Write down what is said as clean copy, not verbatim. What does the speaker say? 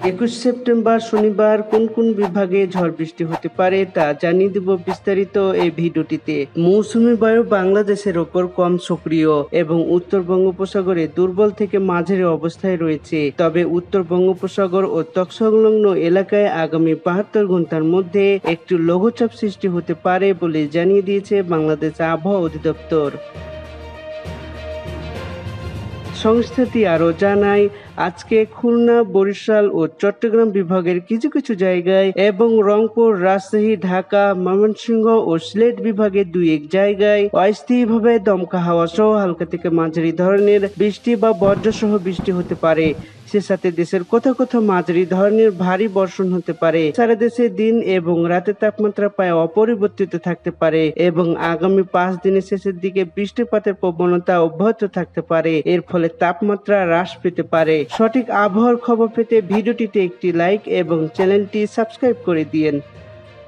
21 September শনিবার কোন কোন বিভাগে ঝড় বৃষ্টি হতে পারে তা জানিয়ে দেব বিস্তারিত এই ভিডিওটিতে। মৌসুমী বায়ু বাংলাদেশের ওপর কম সক্রিয় এবং উত্তর বঙ্গোপসাগরে দুর্বল থেকে মাঝারি অবস্থায় রয়েছে। তবে উত্তর বঙ্গোপসাগর ও তৎসংলগ্ন এলাকায় আগামী 72 ঘন্টার মধ্যে একটি লঘুচাপ সৃষ্টি হতে পারে বলে জানিয়ে দিয়েছে বাংলাদেশ আবহাওয়া অধিদপ্তর। সংস্থাটি আরও জানায়, আজকে খুলনা, বরিশাল ও চট্টগ্রাম বিভাগের কিছু কিছু জায়গায় এবং রংপুর, রাজশাহী, ঢাকা, ময়মনসিংহ ও সিলেট বিভাগের 2-1 জায়গায় অস্থায়ীভাবে দমকা হাওয়া সহ হালকা থেকে মাঝারি ধরনের বৃষ্টি বা বজ্রসহ বৃষ্টি হতে পারে। সে সাথে দেশের কোথাও কোথাও মাঝারি ধরনের ভারী বর্ষণ হতে পারে। সারা দেশে দিন এবং রাতের তাপমাত্রা প্রায় অপরিবর্তিত থাকতে পারে এবং আগামী 5 দিনের শেষের দিকে বৃষ্টিপাতের প্রবণতা অব্যাহত থাকতে পারে। এর ফলে তাপমাত্রা হ্রাস পেতে পারে। সঠিক আবহাওয়ার খবর পেতে ভিডিওটিতে একটি লাইক এবং চ্যানেলটি সাবস্ক্রাইব করে দিয়েন।